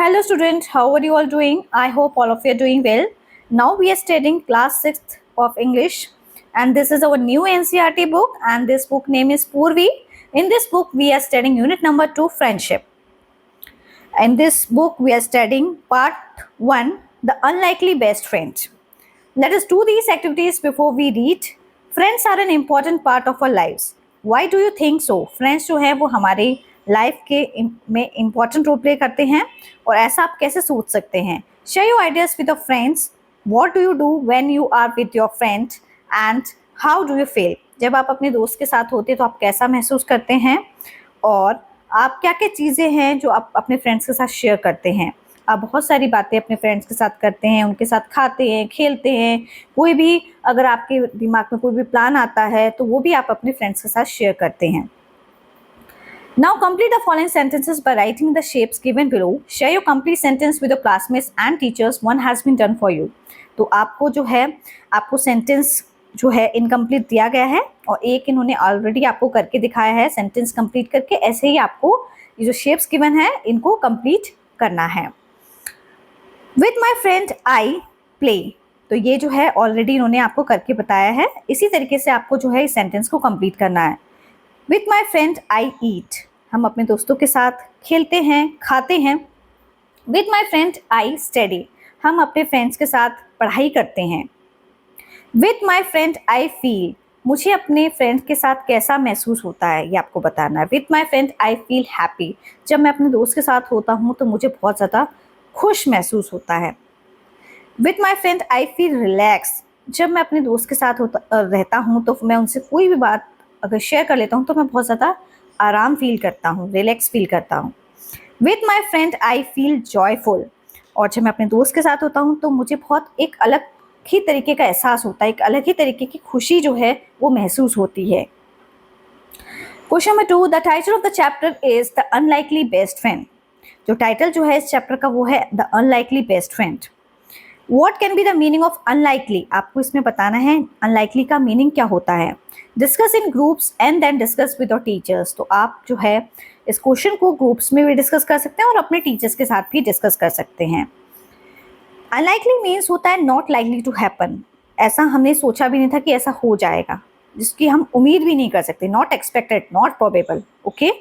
Hello students, how are you all doing? I hope all of you are doing well. Now we are studying class 6th of English and this is our new NCERT book and this book name is Purvi. In this book we are studying unit number 2 friendship. In this book we are studying part 1 the unlikely best friend. Let us do these activities before we read. Friends are an important part of our lives. Why do you think so? Friends जो है वो हमारे life के में important role play करते हैं और ऐसा आप कैसे सोच सकते हैं? Share your ideas with your friends. What do you do when you are with your friend and how do you feel? जब आप अपने दोस्त के साथ होते हैं तो आप कैसा महसूस करते हैं और आप क्या क्या चीज़ें हैं जो आप अपने फ्रेंड्स के साथ शेयर करते हैं? आप बहुत सारी बातें अपने फ्रेंड्स के साथ करते हैं, उनके साथ खाते हैं, खेलते हैं, कोई भी अगर आपके दिमाग में कोई भी प्लान आता है तो वो भी आप अपने फ्रेंड्स के साथ शेयर करते हैं. Now complete the following sentences by writing the shapes given below. Share your complete sentence with your classmates and teachers. One has been done for you. तो आपको जो है आपको सेंटेंस जो है इनकम्प्लीट दिया गया है और एक इन्होंने ऑलरेडी आपको करके दिखाया है सेंटेंस कंप्लीट करके. ऐसे ही आपको ये जो शेप्स गिवन है इनको कंप्लीट करना है. With my friend I play, तो ये जो है ऑलरेडी इन्होंने आपको करके बताया है. इसी तरीके से आपको जो है इस सेंटेंस को कंप्लीट करना है. विथ माई फ्रेंड आई ईट, हम अपने दोस्तों के साथ खेलते हैं, खाते हैं. With my friend I study, हम अपने फ्रेंड्स के साथ पढ़ाई करते हैं. With my friend I feel, मुझे अपने फ्रेंड के साथ कैसा महसूस होता है ये आपको बताना है. With my friend I feel happy, जब मैं अपने दोस्त के साथ होता हूँ तो मुझे बहुत ज़्यादा खुश महसूस होता है. With my friend I feel relax, जब मैं अपने दोस्त के साथ रहता हूँ तो मैं उनसे कोई भी बात अगर शेयर कर लेता हूँ तो मैं बहुत ज़्यादा आराम फील करता हूँ, रिलैक्स फील करता हूँ. With my friend I feel joyful, और जब मैं अपने दोस्त के साथ होता हूँ तो मुझे बहुत एक अलग ही तरीके का एहसास होता है, एक अलग ही तरीके की खुशी जो है वो महसूस होती है. Question number 2, the title of the chapter is the unlikely best friend. जो टाइटल जो है इस चैप्टर का वो है the unlikely best friend. What can be the meaning of unlikely? आपको इसमें बताना है unlikely का मीनिंग क्या होता है. Discuss in groups and then discuss with your teachers. तो आप जो है इस क्वेश्चन को ग्रुप्स में भी डिस्कस कर सकते हैं और अपने टीचर्स के साथ भी डिस्कस कर सकते हैं. Unlikely means होता है not likely to happen. ऐसा हमने सोचा भी नहीं था कि ऐसा हो जाएगा, जिसकी हम उम्मीद भी नहीं कर सकते. Not expected, not probable. Okay?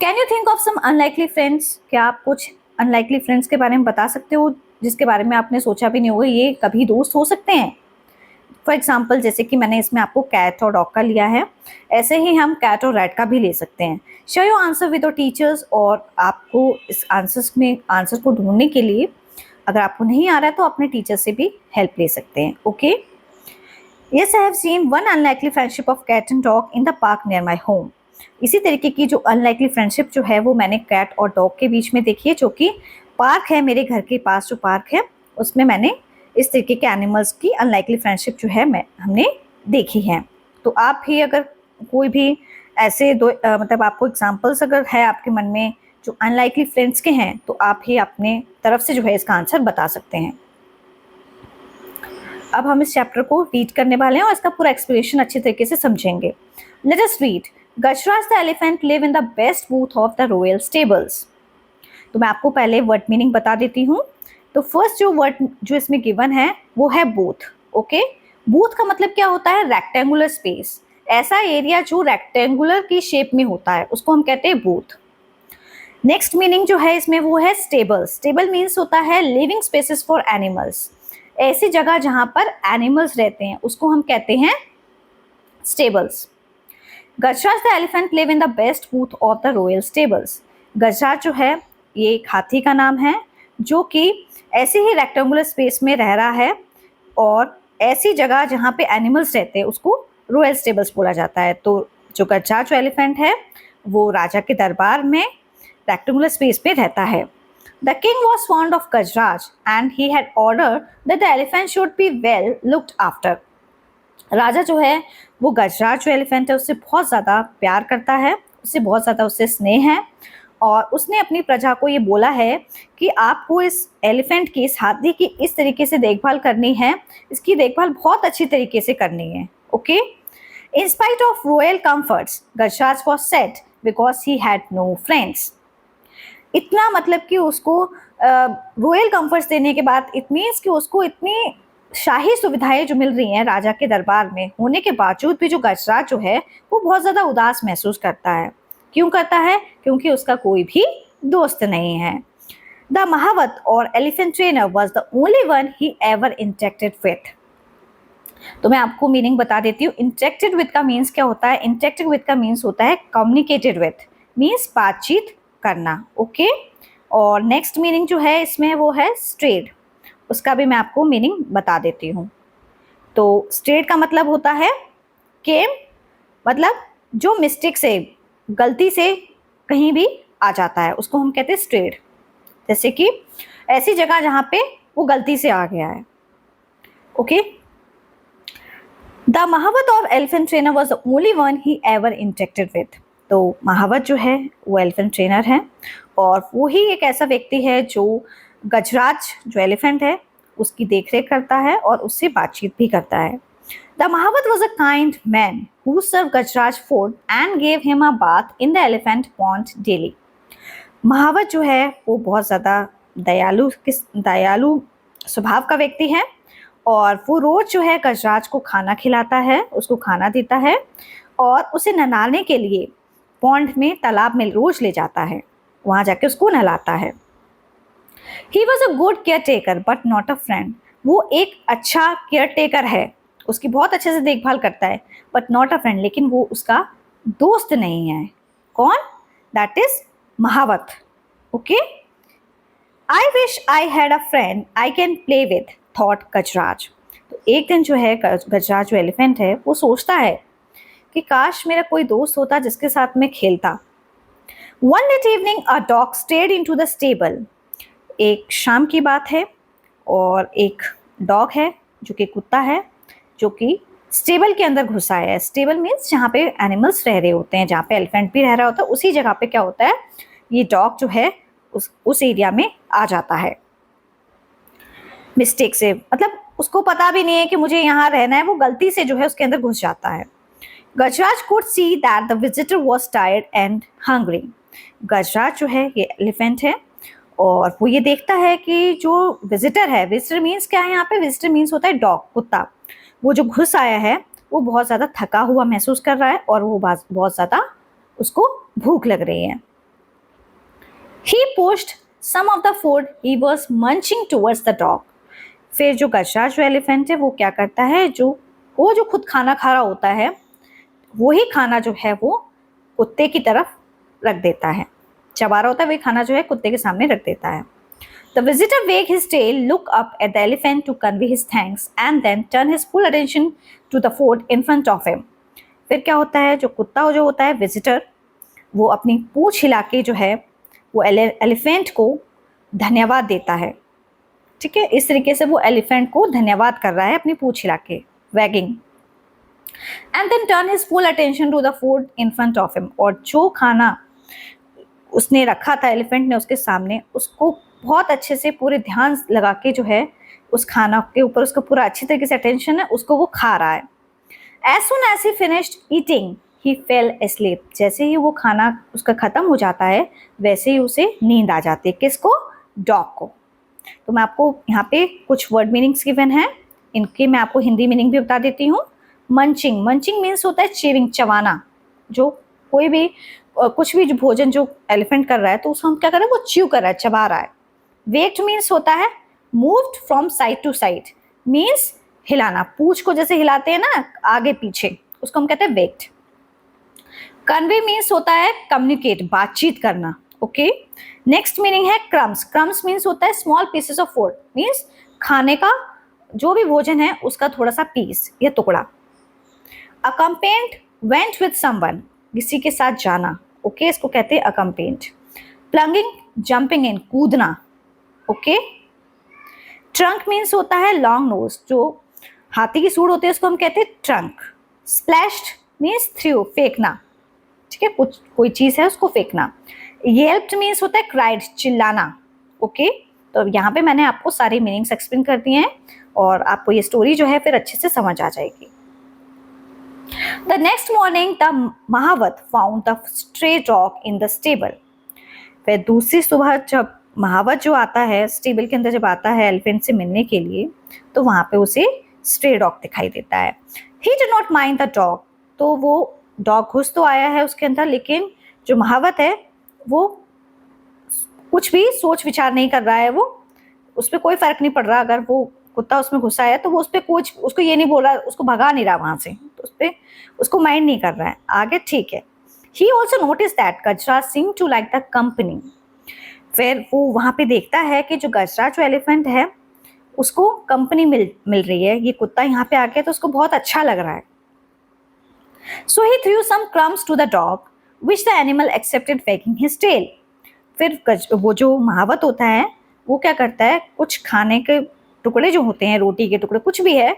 Can you think of some unlikely friends? क्या आप कुछ unlikely friends के बारे में बता सकते हो जिसके बारे में आपने सोचा भी नहीं होगा ये कभी दोस्त हो सकते हैं? फॉर एग्जाम्पल जैसे कि मैंने इसमें आपको कैट और डॉग का लिया है, ऐसे ही हम कैट और रैट का भी ले सकते हैं. Share your answer with your teachers, और आपको इस आंसर को ढूंढने के लिए अगर आपको नहीं आ रहा है तो अपने टीचर से भी हेल्प ले सकते हैं. Okay. Yes, I have seen one unlikely friendship of cat and dog in the park near my home. इसी तरीके की जो अनलाइकली फ्रेंडशिप जो है वो मैंने कैट और डॉग के बीच में देखी है, जो कि पार्क है मेरे घर के पास. जो पार्क है उसमें मैंने इस तरीके के एनिमल्स की अनलाइकली फ्रेंडशिप जो है हमने देखी है. तो आप भी अगर कोई भी ऐसे मतलब आपको एग्जांपल्स अगर है आपके मन में जो अनलाइकली फ्रेंड्स के हैं तो आप ही अपने तरफ से जो है इसका आंसर बता सकते हैं. अब हम इस चैप्टर को रीड करने वाले हैं और इसका पूरा एक्सप्लेनेशन अच्छे तरीके से समझेंगे. Let us read. Gajraj the elephant live in the best booth of the royal stables. तो मैं आपको पहले वर्ड मीनिंग बता देती हूँ. तो फर्स्ट जो वर्ड जो इसमें गिवन है वो है बूथ. ओके. बूथ का मतलब क्या होता है? Rectangular space. ऐसा एरिया जो रेक्टेंगुलर की शेप में होता है उसको हम कहते हैं बूथ. नेक्स्ट मीनिंग जो है इसमें वो है स्टेबल. स्टेबल मीन्स होता है लिविंग स्पेसेस फॉर एनिमल्स. ऐसी जगह जहाँ पर एनिमल्स रहते हैं उसको हम कहते हैं stables. Gajraj the elephant live in the best booth of the royal stables. Gajraj जो है ये एक हाथी का नाम है जो कि ऐसे ही रेक्टेंगुलर स्पेस में रह रहा है और ऐसी जगह जहाँ पे एनिमल्स रहते हैं उसको रॉयल स्टेबल्स बोला जाता है. तो जो गजराज जो एलिफेंट है वो राजा के दरबार में रेक्टेंगुलर स्पेस पे रहता है. The king was fond of Gajraj and he had order that the elephant should be well looked after. राजा जो है वो गजराज जो एलिफेंट है उससे बहुत ज़्यादा प्यार करता है, उससे बहुत ज़्यादा उससे स्नेह है और उसने अपनी प्रजा को ये बोला है कि आपको इस एलिफेंट की, इस हाथी की इस तरीके से देखभाल करनी है, इसकी देखभाल बहुत अच्छी तरीके से करनी है. Okay. In spite of royal comforts Gajraj was sad because he had no friends. इतना मतलब कि उसको रॉयल कंफर्ट्स देने के बाद, इट मीन्स कि उसको इतनी शाही सुविधाएं जो मिल रही हैं राजा के दरबार में होने के बावजूद भी जो गजराज जो है वो बहुत ज़्यादा उदास महसूस करता है। क्यों करता है? क्योंकि उसका कोई भी दोस्त नहीं है। द महावत और elephant trainer was the only one he ever interacted with. तो मैं आपको मीनिंग बता देती हूँ। इंटरेक्टेड विथ का मीन्स क्या होता है? इंटरेक्टेड विथ का मीन्स होता है कम्युनिकेटेड विथ, मीन्स बातचीत करना। ओके, और नेक्स्ट मीनिंग जो है इसमें वो है स्ट्रेड। उसका भी मैं आपको मीनिंग बता देती हूँ। तो स्ट्रेड का मतलब होता है केम, मतलब जो मिस्टेक से, गलती से कहीं भी आ जाता है उसको हम कहते हैं स्ट्रेड। जैसे कि ऐसी जगह जहाँ पे वो गलती से आ गया है। Okay, the mahout of elephant trainer was the only one he ever interacted with. तो महावत जो है वो एलिफेंट ट्रेनर है और वो ही एक ऐसा व्यक्ति है जो गजराज जो एलिफेंट है उसकी देखरेख करता है और उससे बातचीत भी करता है। The mahout was a kind man who serve Gajraj food and gave him a bath in the elephant pond daily. महावत जो है वो बहुत ज़्यादा दयालु स्वभाव का व्यक्ति है और वो रोज जो है गजराज को खाना खिलाता है, उसको खाना देता है और उसे नहलाने के लिए पॉन्ड में, तालाब में रोज ले जाता है, वहाँ जाके उसको नहलाता है। He was a good care taker but not a friend. वो एक अच्छा केयर टेकर है, उसकी बहुत अच्छे से देखभाल करता है, बट नॉट अ फ्रेंड, लेकिन वो उसका दोस्त नहीं है। कौन? That is mahout. Okay, I wish I had a friend I can play with, thought Gajraj. तो एक दिन जो है गजराज जो एलिफेंट है वो सोचता है कि काश मेरा कोई दोस्त होता जिसके साथ मैं खेलता। One let evening a dog stared into the stable. एक शाम की बात है और एक डॉग है जो कि कुत्ता है जो कि स्टेबल के अंदर घुसा है। स्टेबल मीन्स जहाँ पे एनिमल्स रह रहे होते हैं, जहाँ पे एलिफेंट भी रह रहा होता है, उसी जगह पे क्या होता है, ये डॉग जो है उस एरिया में आ जाता है मिस्टेक से, मतलब उसको पता भी नहीं है कि मुझे यहाँ रहना है, वो गलती से जो है उसके अंदर घुस जाता है। गजराज could see that the visitor was tired and hungry। गजराज जो है ये एलिफेंट है और वो ये देखता है कि जो विजिटर है, विजिटर मीन्स क्या है यहाँ पे? विजिटर मीन्स होता है डॉग, कुत्ता। वो जो घुस आया है वो बहुत ज़्यादा थका हुआ महसूस कर रहा है और वो बहुत ज़्यादा उसको भूख लग रही है। He pushed some of the food he was munching towards the dog। फिर जो गजराज जो एलिफेंट है वो क्या करता है, वो जो खुद खाना खा रहा होता है वही खाना जो है वो कुत्ते की तरफ रख देता है, चबा रहा होता है वही खाना जो है कुत्ते के सामने रख देता है। The visitor wag his tail, look up at the elephant to convey his thanks and then turn his full attention to the food in front of him। फिर क्या होता है, जो कुत्ता जो होता है विजिटर, वो अपनी पूंछ हिला के जो है वो एलिफेंट को धन्यवाद देता है। ठीक है, इस तरीके से वो एलिफेंट को धन्यवाद कर रहा है अपनी पूंछ हिला के, wagging. And then turn his full attention to the food in front of him. और जो खाना उसने रखा था एलिफेंट ने उसके सामने, उसको बहुत अच्छे से पूरे ध्यान लगा के जो है उस खाना के ऊपर उसका पूरा अच्छी तरीके से अटेंशन है, उसको वो खा रहा है। As soon as he finished eating he fell asleep। जैसे ही वो खाना उसका ख़त्म हो जाता है वैसे ही उसे नींद आ जाती है। किसको? डॉग को। तो मैं आपको यहाँ पे कुछ वर्ड मीनिंग्स गिवन हैं, इनके मैं आपको हिंदी मीनिंग भी बता देती हूँ। मंचिंग, मंचिंग मीन्स होता है चीविंग, चबाना। जो कोई भी कुछ भी जो भोजन जो एलिफेंट कर रहा है तो उसको हम क्या कर रहे हैं, वो च्यू कर रहा है, चबा रहा है। वेक्ट मीन्स होता है moved from side to side, means हिलाना, पूंछ को जैसे हिलाते हैं ना आगे पीछे, उसको हम कहते हैं वेक्ट। कन्वे मीन्स होता है कम्युनिकेट, बातचीत करना। ओके, नेक्स्ट मीनिंग है क्रम्स। क्रम्स मीन्स होता है small pieces of food, means खाने का जो भी भोजन है उसका थोड़ा सा पीस या टुकड़ा। अकम्पेंड वेंट विथ समवन, किसी के साथ जाना। ओके, इसको कहते हैं अकम्पेंड। प्लंगिंग, जंपिंग इन, कूदना। ओके, ट्रंक मीन्स होता है लॉन्ग नोज, जो हाथी की सूंड होती है उसको हम कहते हैं ट्रंक। स्प्लैश्ड मीन्स थ्रू, फेंकना। ठीक है, कुछ कोई चीज़ है उसको फेंकना। येल्प्ड मीन्स होता है क्राइड, चिल्लाना। ओके, तो यहाँ पे मैंने आपको सारे मीनिंग्स एक्सप्लेन कर दिए हैं और आपको ये स्टोरी जो है फिर अच्छे से समझ आ जाएगी। The next morning, the Mahavat found the stray dog in the stable। फिर दूसरी सुबह जब महावत जो आता है स्टेबल के अंदर, जब आता है एलिफेंट से मिलने के लिए, तो वहाँ पे उसे स्ट्रे डॉग दिखाई देता है. He did not mind the dog. तो वो डॉग घुस तो आया है उसके अंदर, लेकिन जो महावत है वो कुछ भी सोच विचार नहीं कर रहा है. वो उस पर कोई फर्क नहीं पड़ रहा. अगर वो कुत्ता उसमें घुसा है तो वो उस पर कुछ, उसको ये नहीं बोल रहा, उसको भगा नहीं रहा वहां से, तो उस पर उसको माइंड नहीं कर रहा है. आगे ठीक है. He also notice that Gajra seem to like the company. फिर वो वहां पे देखता है कि जो गजरा, जो एलिफेंट है, उसको कंपनी मिल रही है. ये कुत्ता यहाँ पे आ गया तो उसको बहुत अच्छा लग रहा है. So he threw some crumbs to the dog which the animal accepted wagging his tail. फिर वो जो महावत होता है वो क्या करता है, कुछ खाने के टुकड़े जो होते हैं, रोटी के टुकड़े, कुछ भी है,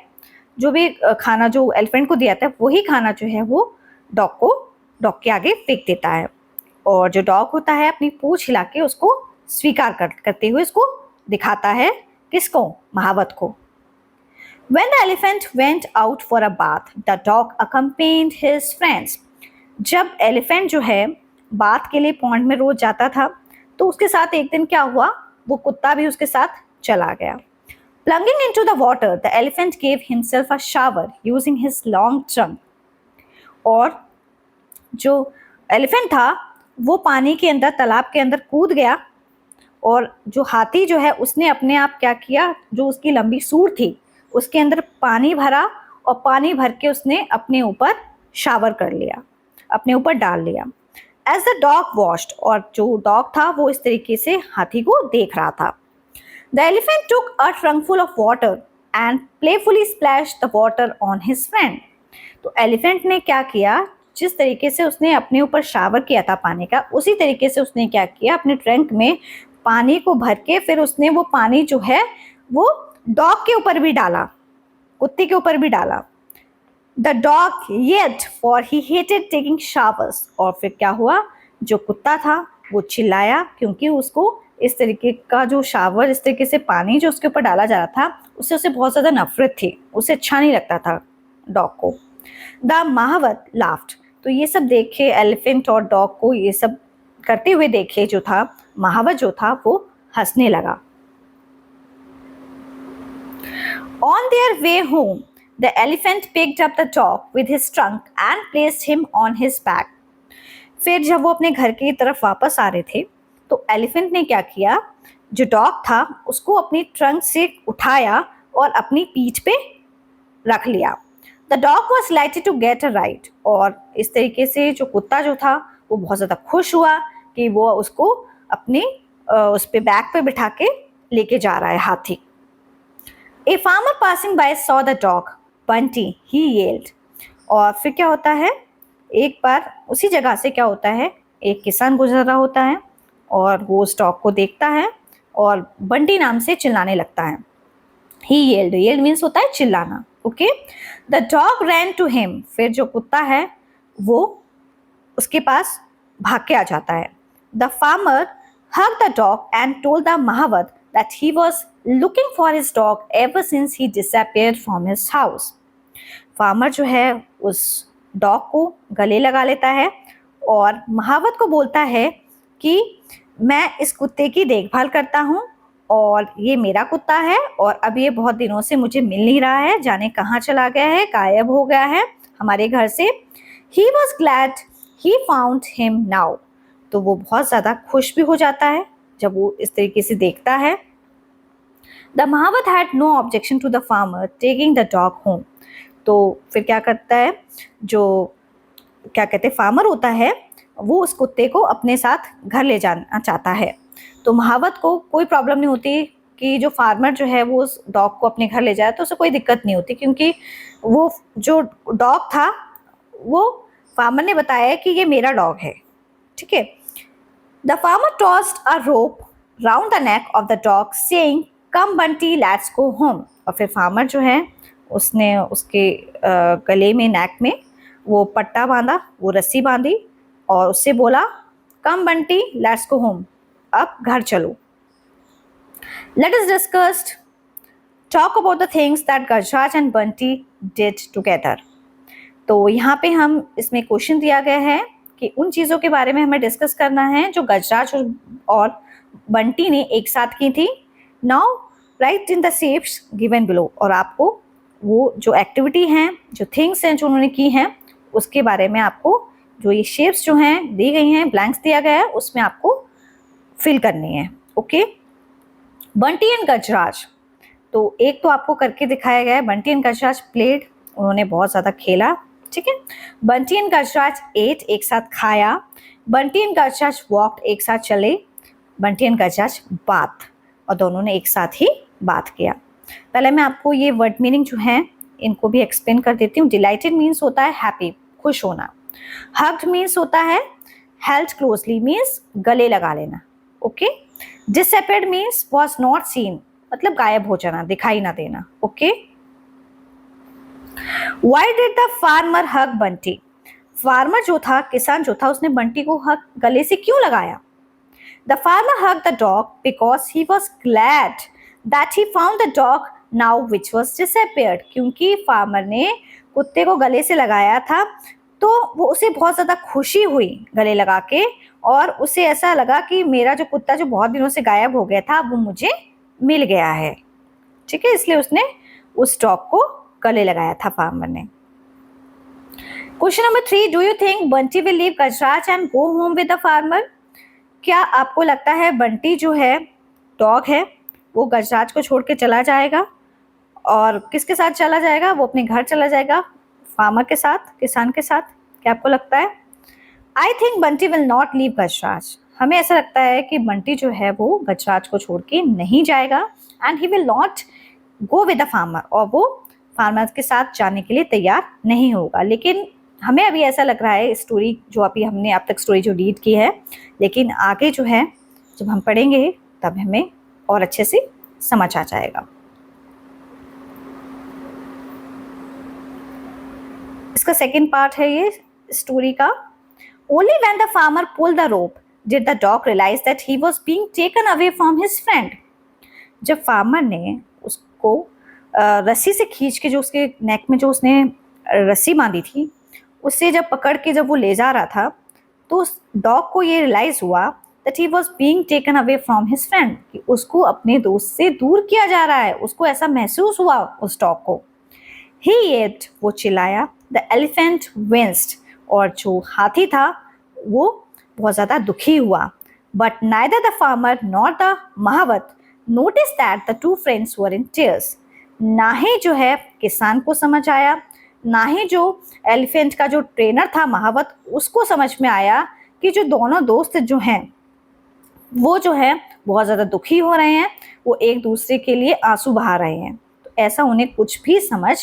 जो भी खाना जो एलिफेंट को दिया था, वही खाना जो है वो डॉग के आगे फेंक देता है. और जो डॉग होता है अपनी पूंछ हिला के उसको स्वीकार करते हुए उसको दिखाता है. किसको? महावत को. When the elephant went out for a bath, the dog accompanied his friends. जब एलिफेंट जो है बाथ के लिए पॉन्ड में रोज जाता था, तो उसके साथ एक दिन क्या हुआ, वो कुत्ता भी उसके साथ चला गया. Plunging into the water, the elephant gave himself a shower using his long trunk. और जो एलिफेंट था वो पानी के अंदर, तालाब के अंदर कूद गया. और जो हाथी जो है उसने अपने आप क्या किया, जो उसकी लंबी सूंड थी उसके अंदर पानी भरा, और पानी भर के उसने अपने ऊपर शावर कर लिया, अपने ऊपर डाल लिया. एज द डॉग वॉश्ड, और जो डॉग था वो इस तरीके से हाथी को देख रहा था. The elephant took a trunkful of water and playfully splashed the water on his friend. तो एलिफेंट ने क्या किया, जिस तरीके से उसने अपने ऊपर शावर किया था पानी का, उसी तरीके से उसने क्या किया, अपने ट्रंक में पानी को भर के फिर उसने वो पानी जो है वो डॉग के ऊपर भी डाला, कुत्ते के ऊपर भी डाला. The dog yet for he hated taking showers. और फिर क्या हुआ, जो कुत्ता था वो चिल्लाया, क्योंकि उसको इस तरीके का जो शावर, इस तरीके से पानी जो उसके ऊपर डाला जा रहा था, उससे उसे बहुत ज़्यादा नफरत थी, उसे अच्छा नहीं लगता था डॉग को. द महावत लाफ्ड. तो ये सब देखे, एलिफेंट और डॉग को ये सब करते हुए देखे जो था, महावत जो था वो हंसने लगा. On their way home, the elephant picked up the dog with his trunk and placed him on his back. फिर जब वो अपने घर की तरफ वापस आ रहे थे तो एलिफेंट ने क्या किया, जो डॉग था उसको अपनी ट्रंक से उठाया और अपनी पीठ पे रख लिया. The dog was lighted to get a ride. और इस तरीके से जो कुत्ता जो था वो बहुत ज़्यादा खुश हुआ कि वो उसको अपने उस पे बैक पे बिठा के लेके जा रहा है हाथी. A farmer passing by saw the dog. Bunty, he yelled. और फिर क्या होता है, एक बार उसी जगह से क्या होता है, एक किसान गुजर रहा होता है और वो उस डॉग को देखता है और बंटी नाम से चिल्लाने लगता है. He yelled. Yelled means होता है चिल्लाना. Okay. The dog ran to him. फिर जो कुत्ता है वो उसके पास भाग के आ जाता है. The farmer hugged the dog and told the Mahavat that he was looking for his dog ever since he disappeared from his house. Farmer जो है उस डॉग को गले लगा लेता है और महावत को बोलता है कि मैं इस कुत्ते की देखभाल करता हूँ और ये मेरा कुत्ता है और अब ये बहुत दिनों से मुझे मिल नहीं रहा है, जाने कहाँ चला गया है, गायब हो गया है हमारे घर से. He was glad he found him now. तो वो बहुत ज़्यादा खुश भी हो जाता है जब वो इस तरीके से देखता है. The Mahavat had no objection to the farmer taking the dog home. तो फिर क्या करता है, जो क्या कहते हैं फार्मर होता है वो उस कुत्ते को अपने साथ घर ले जाना चाहता है. तो महावत को कोई प्रॉब्लम नहीं होती कि जो फार्मर जो है वो उस डॉग को अपने घर ले जाए, तो उसे कोई दिक्कत नहीं होती क्योंकि वो जो डॉग था वो फार्मर ने बताया है कि ये मेरा डॉग है. ठीक है. The farmer tossed a rope round the neck of the dog saying come Bunty let's go home. और फिर फार्मर जो है उसने उसके गले में, नेक में वो पट्टा बांधा, वो रस्सी बांधी और उससे बोला कम बंटी लेट्स गो होम, अब घर चलो. Let us discuss talk about the things that Gajraj and Bunty did together. तो यहाँ पे हम इसमें क्वेश्चन दिया गया है कि उन चीज़ों के बारे में हमें डिस्कस करना है जो गजराज और बंटी ने एक साथ की थी। Now right in the shapes given below, और आपको वो जो एक्टिविटी हैं, जो थिंग्स हैं जो उन्होंने की हैं, उसके बारे में आपको जो ये शेप्स जो हैं दी गई हैं, ब्लैंक्स दिया गया है, उसमें आपको फिल करनी है। ओके, बंटी एंड गजराज, तो एक तो आपको करके दिखाया गया है। बंटी एंड गजराज प्लेड, उन्होंने बहुत ज़्यादा खेला, ठीक है। बंटी एंड गजराज एट, एक साथ खाया। बंटी एंड गजराज वॉक्ड, एक साथ चले। बंटी एंड गजराज बात, और दोनों ने एक साथ ही बात किया। पहले मैं आपको ये वर्ड मीनिंग जो है इनको भी एक्सप्लेन कर देती हूँ। डिलाइटेड मीन्स होता है हैप्पी, खुश होना। हग्ड मीन्स होता है हेल्ड क्लोजली, मीन्स गले लगा लेना। Okay, disappeared means was not seen, मतलब गायब हो जाना, दिखाई ना देना। Okay, why did the farmer hug Bunty? Farmer जो था, किसान जो था, उसने बंटी को हग गले से क्यों लगाया? The farmer hug the dog because he was glad that he found the dog now which was disappeared. क्योंकि फार्मर ने कुत्ते को गले से लगाया था तो वो उसे बहुत ज़्यादा खुशी हुई गले लगा के, और उसे ऐसा लगा कि मेरा जो कुत्ता जो बहुत दिनों से गायब हो गया था वो मुझे मिल गया है, ठीक है। इसलिए उसने उस डॉग को गले लगाया था फार्मर ने। Question number 3, do you think Bunty will leave Gajraj and go home with the farmer? क्या आपको लगता है बंटी जो है, डॉग है, वो गजराज को छोड़ के चला जाएगा? और किसके साथ चला जाएगा? वो अपने घर चला जाएगा, फार्मर के साथ, किसान के साथ। क्या आपको लगता है? I think Bunty will not leave Gajraj. हमें ऐसा लगता है कि बंटी जो है वो गजराज को छोड़ के नहीं जाएगा, and he will not go with the farmer, और वो फार्मर के साथ जाने के लिए तैयार नहीं होगा। लेकिन हमें अभी ऐसा लग रहा है, स्टोरी जो अभी हमने अब तक स्टोरी जो रीड की है, लेकिन आगे जो है जब हम पढ़ेंगे तब हमें और अच्छे से समझ आ जाएगा। इसका सेकेंड पार्ट है ये स्टोरी का। Only when the farmer pulled the rope did the dog realize that he was being taken away from his friend. जब फार्मर ने उसको रस्सी से खींच के, जो उसके नेक में जो उसने रस्सी बांधी थी, उससे जब पकड़ के जब वो ले जा रहा था, तो उस डॉग को ये रियलाइज हुआ that he was being taken away from his friend, कि उसको अपने दोस्त से दूर किया जा रहा है। उसको ऐसा महसूस हुआ उस डॉग को। He yelled, वो चिल्लाया। The elephant winced, और जो हाथी था वो बहुत ज़्यादा दुखी हुआ। But neither the farmer nor the महावत noticed that the two friends were in tears. ना ही जो है किसान को समझ आया, ना ही जो एलिफेंट का जो ट्रेनर था महावत, उसको समझ में आया कि जो दोनों दोस्त जो हैं वो जो है बहुत ज़्यादा दुखी हो रहे हैं, वो एक दूसरे के लिए आंसू बहा रहे हैं। तो ऐसा उन्हें कुछ भी समझ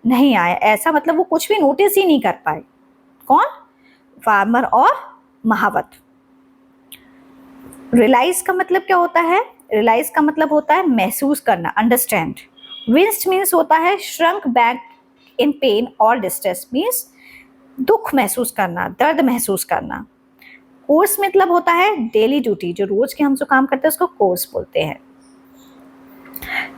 नहीं आया, ऐसा मतलब वो कुछ भी नोटिस ही नहीं कर पाए। कौन? फार्मर और महावत। रियलाइज का मतलब क्या होता है? रियलाइज का मतलब होता है महसूस करना, अंडरस्टैंड। विंस्ड मीन्स होता है श्रंक बैक इन पेन और डिस्ट्रेस, मीन्स दुख महसूस करना, दर्द महसूस करना। कोर्स मतलब होता है डेली ड्यूटी, जो रोज के हम जो काम करते हैं उसको कोर्स बोलते हैं।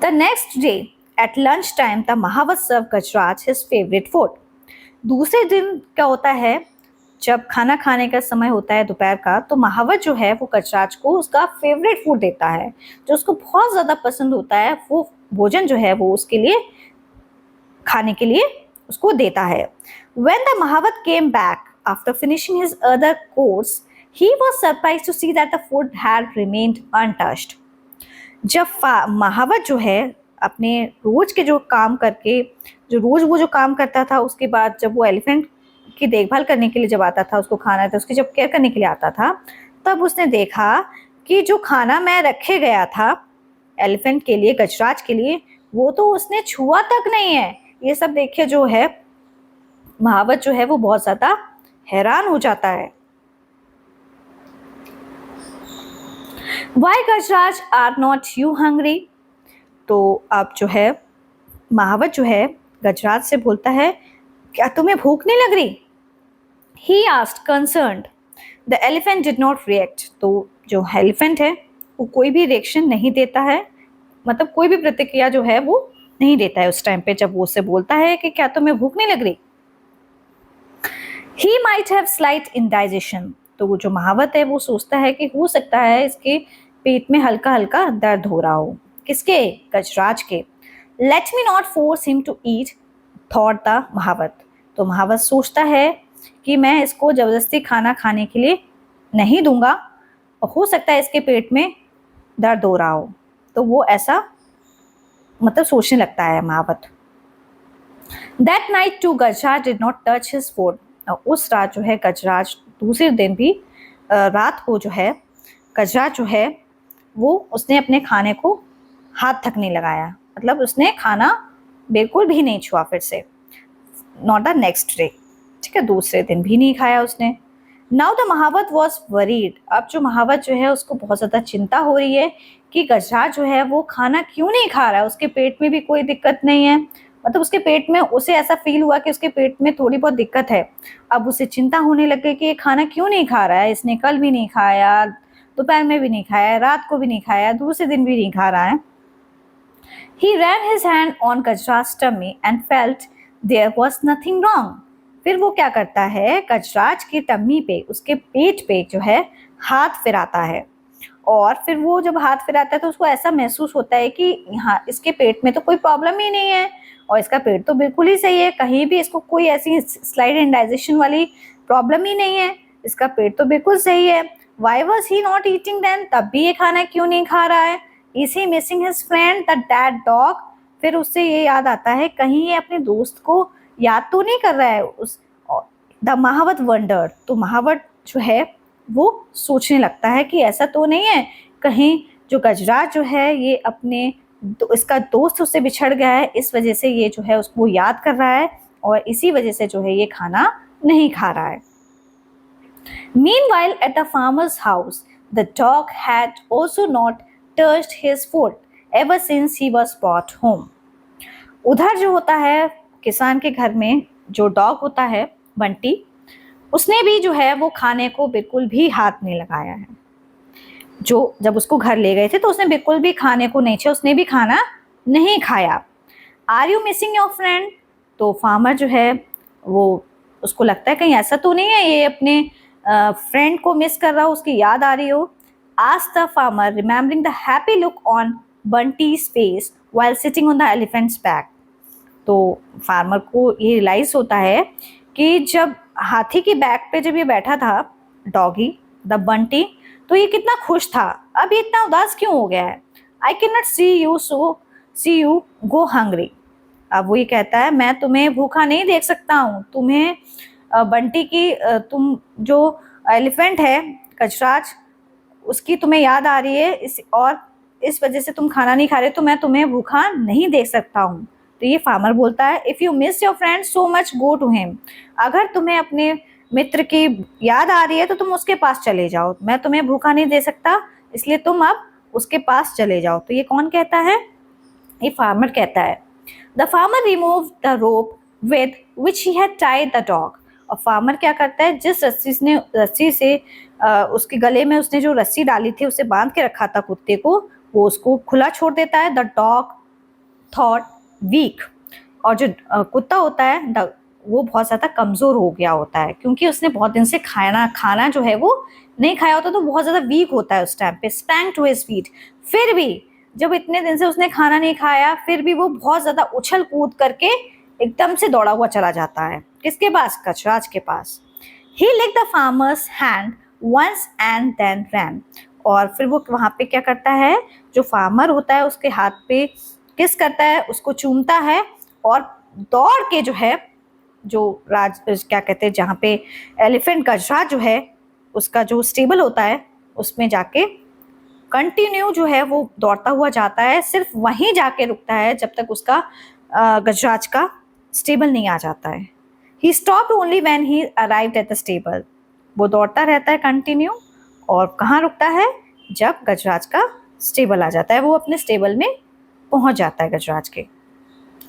The next day at lunch time the mahout serve Gajraj his favourite food. दूसरे दिन क्या होता है, जब खाना खाने का समय होता है दोपहर का, तो महावत जो है वो गजराज को उसका फेवरेट फूड देता है, जो उसको बहुत ज़्यादा पसंद होता है। वो भोजन जो है वो उसके लिए खाने के लिए उसको देता है। When the महावत came back after finishing his other course, he was surprised to see that the food had remained untouched. जब महावत जो है अपने रोज के जो काम करके, जो रोज वो जो काम करता था, उसके बाद जब वो एलिफेंट की देखभाल करने के लिए जब आता था, उसको खाना था, उसकी जब केयर करने के लिए आता था, तब उसने देखा कि जो खाना मैं रखे गया था एलिफेंट के लिए, गजराज के लिए, वो तो उसने छुआ तक नहीं है। ये सब देखिए जो है महावत जो है वो बहुत ज़्यादा हैरान हो जाता है। Why Gajraj are not you hungry? तो अब जो है महावत जो है गजराज से बोलता है, क्या तुम्हें भूख नहीं लग रही? He asked concerned. The elephant did not react. तो जो एलिफेंट है वो कोई भी रिएक्शन नहीं देता है, मतलब कोई भी प्रतिक्रिया जो है वो नहीं देता है उस टाइम पे जब वो उससे बोलता है कि क्या तुम्हें भूख नहीं लग रही। He might have slight indigestion, तो वो जो महावत है वो सोचता है कि हो सकता है इसके पेट में हल्का हल्का दर्द हो रहा हो। किसके? गजराज के। Let me not force him to eat, thought the mahout, तो महावत सोचता है कि मैं इसको जबरदस्ती खाना खाने के लिए नहीं दूंगा, और हो सकता है इसके पेट में दर्द हो रहा हो, तो वो ऐसा मतलब सोचने लगता है महावत। That night too Gajraj did not touch his food, उस रात जो है गजराज दूसरे दिन भी रात को जो है गजराज जो है वो उसने अपने खाने को हाथ तक नहीं लगाया, मतलब उसने खाना बिल्कुल भी नहीं छुआ फिर से। नॉट द नेक्स्ट डे, ठीक है, दूसरे दिन भी नहीं खाया उसने। Now the mahout was worried, अब जो महावत जो है उसको बहुत ज़्यादा चिंता हो रही है कि गजराज जो है वो खाना क्यों नहीं खा रहा है, उसके पेट में भी कोई दिक्कत नहीं है, मतलब उसके पेट में उसे ऐसा फील हुआ कि उसके पेट में थोड़ी बहुत दिक्कत है। अब उसे चिंता होने लग गई कि ये खाना क्यों नहीं खा रहा है, इसने कल भी नहीं खाया, दोपहर में भी नहीं खाया, रात को भी नहीं खाया, दूसरे दिन भी नहीं खा रहा है। He ran his hand on Gajraj's tummy and felt there was nothing wrong. फिर वो क्या करता है, गजराज की टम्मी पे, उसके पेट पे जो है हाथ फिराता है, और फिर वो जब हाथ फिराता है तो उसको ऐसा महसूस होता है कि यहाँ इसके पेट में तो कोई प्रॉब्लम ही नहीं है, और इसका पेट तो बिल्कुल ही सही है, कहीं भी इसको कोई ऐसी स्लाइड इंडाइजेशन वाली प्रॉब्लम ही नहीं है, इसका पेट तो बिल्कुल सही है। Why was he not eating then, तब भी ये खाना क्यों नहीं खा रहा है? Is he missing his friend the dead dog, फिर उससे ये याद आता है कहीं ये अपने दोस्त को याद तो नहीं कर रहा है। उस द महावत वंडर, तो महावत जो है वो सोचने लगता है कि ऐसा तो नहीं है कहीं जो गजराज जो है ये अपने इसका दोस्त उससे बिछड़ गया है, इस वजह से ये जो है उसको याद कर रहा है, और इसी वजह से जो है ये खाना नहीं खा रहा है। Meanwhile, at the farmer's house, the dog had also not touched his food ever since he was brought home. उधर जो होता है किसान के घर में जो डॉग होता है बंटी, उसने भी जो है वो खाने को बिल्कुल भी हाथ नहीं लगाया है। जो जब उसको घर ले गए थे तो उसने बिल्कुल भी खाने को नहीं छुआ, उसने भी खाना नहीं खाया। Are you missing your friend, तो फार्मर जो है वो उसको लगता है कहीं ऐसा तो नहीं है ये अपने फ्रेंड को मिस कर रहा हो, उसकी याद आ रही हो। Asked the farmer remembering the happy look on Bunty's face while sitting on the elephant's back, तो फार्मर को ये रियलाइज होता है कि जब हाथी की बैक पे जब ये बैठा था डॉगी द बंटी, तो ये कितना खुश था, अब ये इतना उदास क्यों हो गया है? I can not see you go hungry, अब वो ये कहता है मैं तुम्हें भूखा नहीं देख सकता हूँ, तुम्हें बंटी की तुम जो एलिफेंट है गजराज उसकी तुम्हें याद आ रही है और इस वजह से तुम खाना नहीं खा रहे, तो मैं तुम्हें भूखा नहीं देख सकता हूँ। तो ये फार्मर बोलता है if you miss your friend so much go to him, अगर तुम्हें अपने मित्र की याद आ रही है तो तुम उसके पास चले जाओ, मैं तुम्हें भूखा नहीं दे सकता इसलिए तुम अब उसके पास चले जाओ। तो ये कौन कहता है? ये फार्मर कहता है। The farmer remove the rope with which he had tied the dog, और फार्मर क्या करता है, जिस रस्सी से उसके गले में उसने जो रस्सी डाली थी उसे बांध के रखा था कुत्ते को, वो उसको खुला छोड़ देता है। द डॉग थॉट वीक, और जो कुत्ता होता है वो बहुत ज़्यादा कमज़ोर हो गया होता है क्योंकि उसने बहुत दिन से खाना जो है वो नहीं खाया होता, तो बहुत ज़्यादा वीक होता है उस टाइम पे। स्प्रैंग टू हिज फीट, फिर भी जब इतने दिन से उसने खाना नहीं खाया फिर भी वो बहुत ज़्यादा उछल कूद करके एकदम से दौड़ा हुआ चला जाता है। किसके पास? गजराज के पास। He lick the farmer's hand once and then ran, और फिर वो वहाँ पे क्या करता है, जो फार्मर होता है उसके हाथ पे किस करता है, उसको चूमता है, और दौड़ के जो है जो क्या कहते हैं जहाँ पे एलिफेंट गजराज जो है उसका जो स्टेबल होता है उसमें जाके कंटिन्यू जो है वो दौड़ता हुआ जाता है, सिर्फ वहीं जाके रुकता है जब तक उसका गजराज का स्टेबल नहीं आ जाता है। He stopped only when he arrived at the stable, वो दौड़ता रहता है कंटिन्यू, और कहाँ रुकता है? जब गजराज का स्टेबल आ जाता है, वो अपने स्टेबल में पहुंच जाता है गजराज के,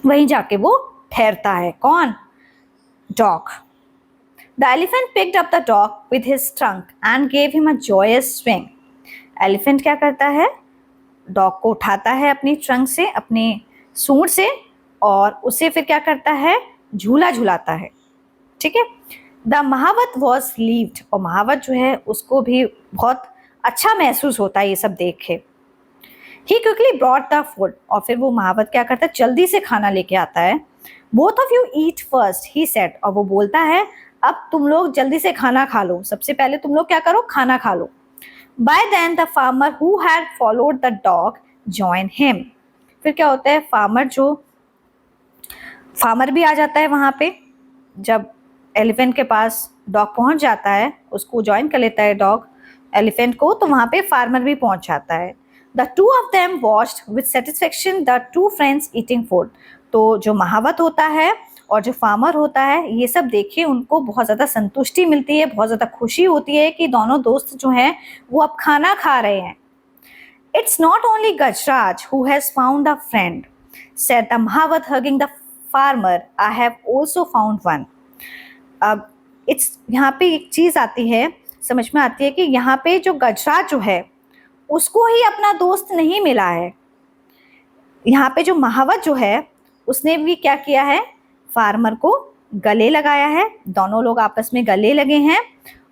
वहीं जाके वो ठहरता है। कौन? Dog. The elephant picked up the dog with his trunk and gave him a joyous swing, elephant क्या करता है, डॉग को उठाता है अपनी ट्रंक से, अपने सूंड से, और उसे फिर क्या करता है, झूला झुलाता है। ठीक है। द महावत वॉज लीव्ड, और महावत जो है उसको भी बहुत अच्छा महसूस होता है ये सब देख के। ही क्विकली ब्रॉट द फूड, और फिर वो महावत क्या करता है, जल्दी से खाना लेके आता है। Both of you eat first he said, और वो बोलता है अब तुम लोग जल्दी से खाना खा लो, सबसे पहले तुम लोग क्या करो, खाना खा लो। By then the farmer who had followed the dog join him, फिर क्या होता है, फार्मर भी आ जाता है वहां पे। जब एलिफेंट के पास डॉग पहुंच जाता है, उसको ज्वाइन कर लेता है डॉग एलिफेंट को, तो वहां पे फार्मर भी पहुंच जाता है। The two of them watched with satisfaction the two friends eating food, तो जो महावत होता है और जो फार्मर होता है, ये सब देखिए उनको बहुत ज़्यादा संतुष्टि मिलती है, बहुत ज़्यादा खुशी होती है कि दोनों दोस्त जो हैं वो अब खाना खा रहे हैं। It's not only Gajraj who has found a friend, said the mahout hugging the farmer, I have also found one. अब इट्स यहाँ पे एक चीज़ आती है, समझ में आती है कि यहाँ पे जो गजराज जो है उसको ही अपना दोस्त नहीं मिला है, यहाँ पे जो महावत जो है उसने भी क्या किया है, फार्मर को गले लगाया है, दोनों लोग आपस में गले लगे हैं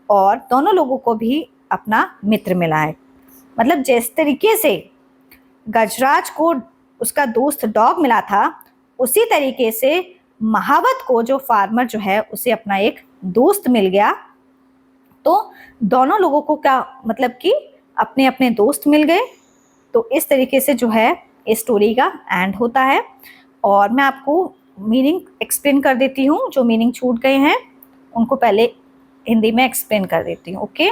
और दोनों लोगों को भी अपना मित्र मिला है। मतलब जिस तरीके से गजराज को उसका दोस्त डॉग मिला था, उसी तरीके से महावत को जो फार्मर जो है उसे अपना एक दोस्त मिल गया। तो दोनों लोगों को क्या मतलब कि अपने अपने दोस्त मिल गए। तो इस तरीके से जो है इस स्टोरी का एंड होता है। और मैं आपको मीनिंग एक्सप्लेन कर देती हूँ, जो मीनिंग छूट गए हैं उनको पहले हिंदी में एक्सप्लेन कर देती हूँ। ओके,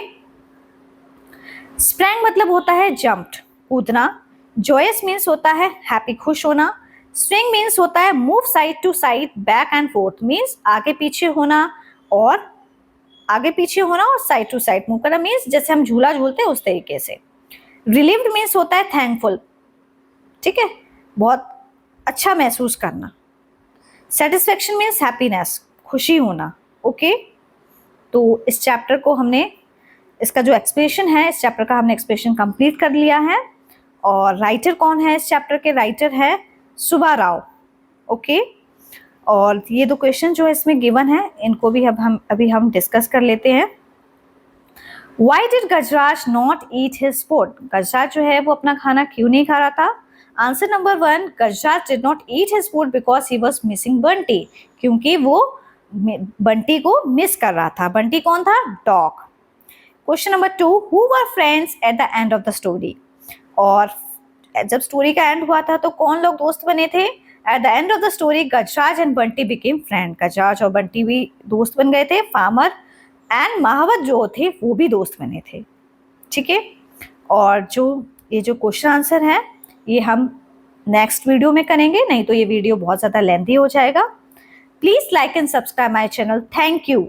स्प्रैंग मतलब होता है जंप्ड, कूदना। जॉयस मीन्स होता है हैप्पी, खुश होना। स्विंग मीन्स होता है move side to side, back and forth means आगे पीछे होना, और आगे पीछे होना और साइड टू साइड मूव करना मीन्स जैसे हम झूला झूलते हैं उस तरीके से। रिलीव्ड मीन्स होता है थैंकफुल, ठीक है, बहुत अच्छा महसूस करना। सेटिस्फेक्शन मीन्स हैप्पीनेस, खुशी होना। ओके, तो इस चैप्टर को हमने, इसका जो एक्सप्लेनेशन है, इस चैप्टर का हमने एक्सप्लेनेशन कंप्लीट कर लिया है। और राइटर कौन है इस चैप्टर के, राइटर है सुब्बा राव। ओके, और ये दो क्वेश्चन जो है इसमें गिवन है, इनको भी अभी हम डिस्कस कर लेते हैं। Why did Gajraj not eat his food, Gajraj जो है वो अपना खाना क्यों नहीं खा रहा था। Answer number 1, Gajraj did not eat his food because he was missing Bunty, क्योंकि वो बंटी को मिस कर रहा था। बंटी कौन था, dog. Question number 2, who were friends at the end of the story, और जब स्टोरी का एंड हुआ था तो कौन लोग दोस्त बने थे। At the end of the story Gajraj and Bunty became friend, Gajraj और बंटी भी दोस्त बन गए थे। फार्मर एंड महावत जो थे वो भी दोस्त बने थे, ठीक है। और ये जो क्वेश्चन आंसर है ये हम नेक्स्ट वीडियो में करेंगे, नहीं तो ये वीडियो बहुत ज़्यादा लेंथी हो जाएगा। Please like and subscribe my channel. Thank you.